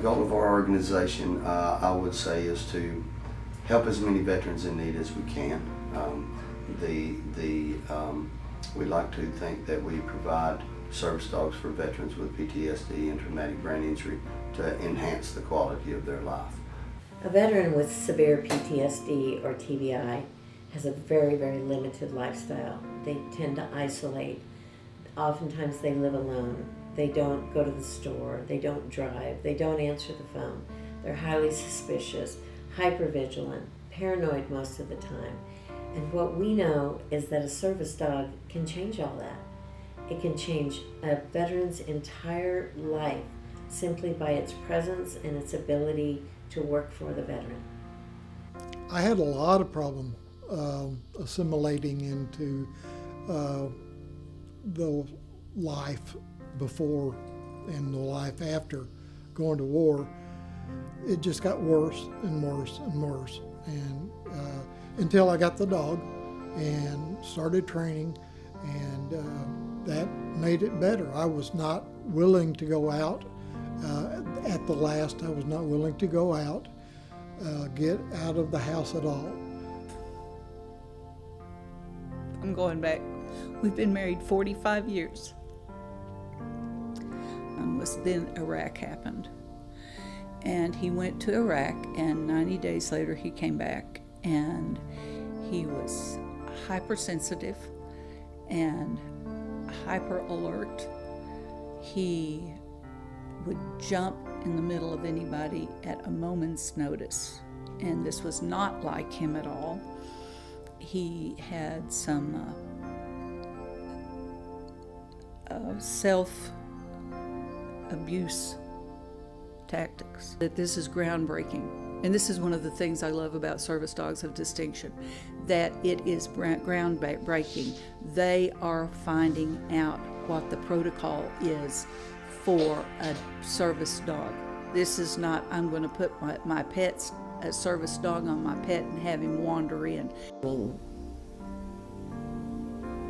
goal of our organization, I would say, is to help as many veterans in need as we can. We like to think that we provide service dogs for veterans with PTSD and traumatic brain injury to enhance the quality of their life. A veteran with severe PTSD or TBI has a very, very limited lifestyle. They tend to isolate. Oftentimes they live alone. They don't go to the store. They don't drive. They don't answer the phone. They're highly suspicious, hypervigilant, paranoid most of the time. And what we know is that a service dog can change all that. It can change a veteran's entire life simply by its presence and its ability to work for the veteran. I had a lot of problem assimilating into the life before and the life after going to war. It just got worse and worse and worse, and until I got the dog and started training, and that made it better. I was not willing to go out. At the last, I was not willing to go out, get out of the house at all. I'm going back. We've been married 45 years. Then Iraq happened. And he went to Iraq, and 90 days later he came back, and he was hypersensitive and hyper alert. He would jump in the middle of anybody at a moment's notice, and this was not like him at all. He had some self-abuse tactics. That this is groundbreaking, and this is one of the things I love about Service Dogs of Distinction, that it is groundbreaking. They are finding out what the protocol is for a service dog. This is not, I'm going to put my pet's a service dog on my pet and have him wander in. I mean,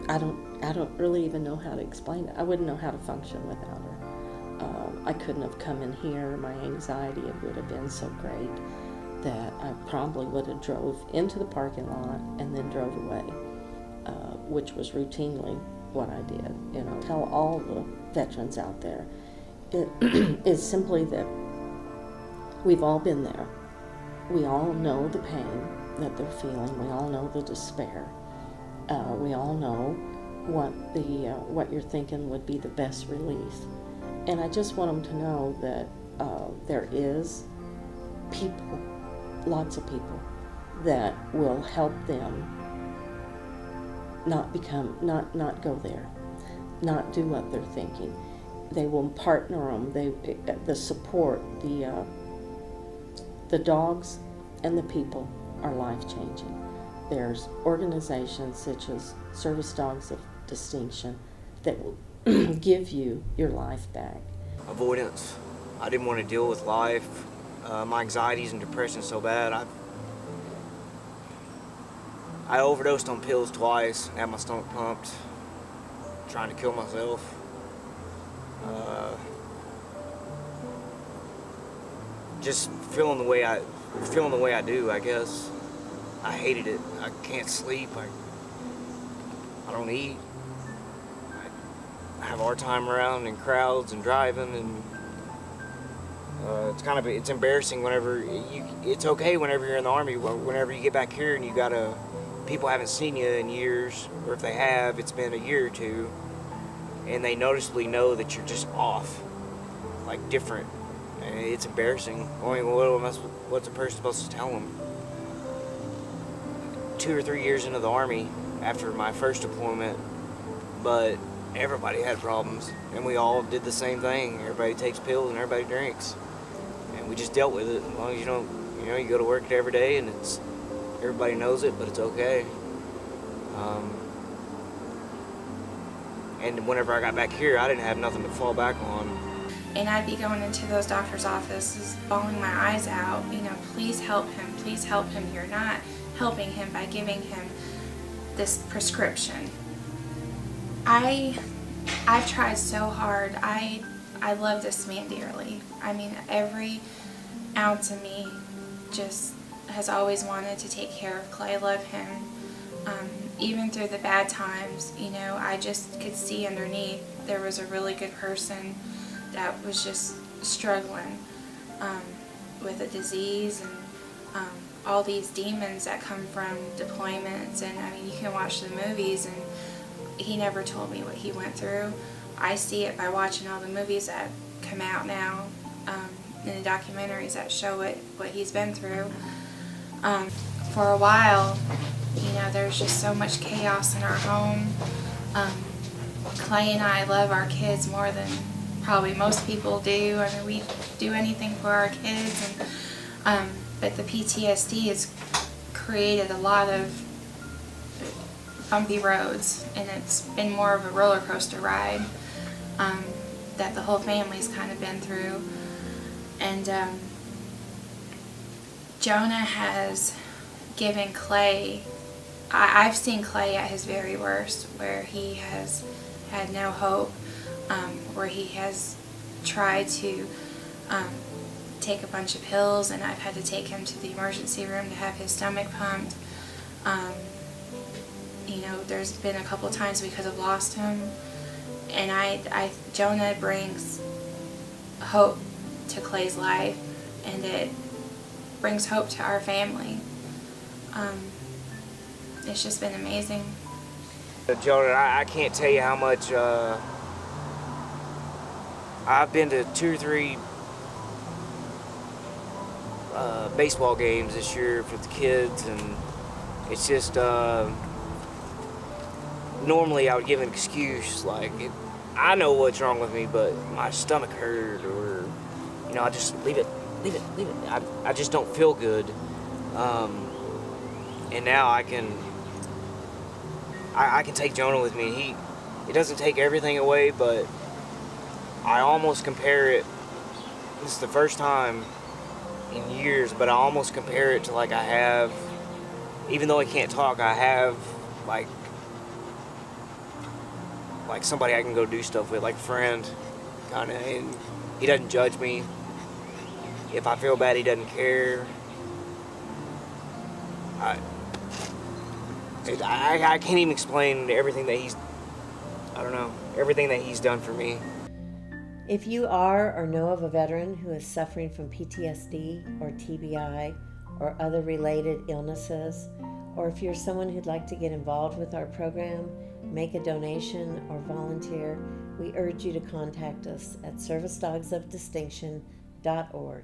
I don't really even know how to explain it. I wouldn't know how to function without her. I couldn't have come in here. My anxiety, it would have been so great that I probably would have drove into the parking lot and then drove away, which was routinely what I did. You know, tell all the veterans out there, it is simply that we've all been there. We all know the pain that they're feeling. We all know the despair. We all know what you're thinking would be the best relief. And I just want them to know that there is people, lots of people, that will help them not go there, not do what they're thinking. They will partner them. The support, the dogs and the people are life-changing. There's organizations such as Service Dogs of Distinction that will give you your life back. Avoidance. I didn't want to deal with life. My anxieties and depression so bad. I overdosed on pills twice, had my stomach pumped, trying to kill myself. Just feeling the way I do, I guess. I hated it. I can't sleep. I don't eat. I have a hard time around in crowds and driving, and it's embarrassing whenever it's okay whenever you're in the Army. Whenever you get back here and people haven't seen you in years, or if they have, it's been a year or two, and they noticeably know that you're just off, like different. And it's embarrassing. I mean, what's a person supposed to tell them? 2 or 3 years into the Army, after my first deployment, but everybody had problems, and we all did the same thing. Everybody takes pills and everybody drinks, and we just dealt with it. As long as you don't, you go to work every day, and everybody knows it, but it's okay. And whenever I got back here, I didn't have nothing to fall back on. And I'd be going into those doctors' offices, bawling my eyes out, please help him, please help him. You're not helping him by giving him this prescription. I've tried so hard. I I love this man dearly. I mean, every ounce of me just has always wanted to take care of Clay, love him. Even through the bad times, you know, I just could see underneath there was a really good person that was just struggling with a disease and all these demons that come from deployments. And I mean, you can watch the movies, and he never told me what he went through. I see it by watching all the movies that come out now, and the documentaries that show what he's been through. For a while, you know, there's just so much chaos in our home. Clay and I love our kids more than probably most people do. I mean, we do anything for our kids, and but the PTSD has created a lot of bumpy roads, and it's been more of a roller coaster ride that the whole family's kind of been through. And Jonah has given Clay, I've seen Clay at his very worst, where he has had no hope, where he has tried to take a bunch of pills, and I've had to take him to the emergency room to have his stomach pumped. You know, there's been a couple times we could have lost him, and Jonah brings hope to Clay's life, and it brings hope to our family. It's just been amazing. Jonah, I can't tell you how much I've been to 2 or 3 baseball games this year for the kids, and it's just normally I would give an excuse like I know what's wrong with me, but my stomach hurt, or you know, I just leave it. I just don't feel good, and now I can take Jonah with me. It doesn't take everything away, but I almost compare it. This is the first time in years, but I almost compare it to like I have, even though I can't talk, I have like somebody I can go do stuff with, like a friend, kind of, and he doesn't judge me. If I feel bad, he doesn't care. I can't even explain everything that everything that he's done for me. If you are or know of a veteran who is suffering from PTSD or TBI or other related illnesses, or if you're someone who'd like to get involved with our program, make a donation, or volunteer, we urge you to contact us at servicedogsofdistinction.org.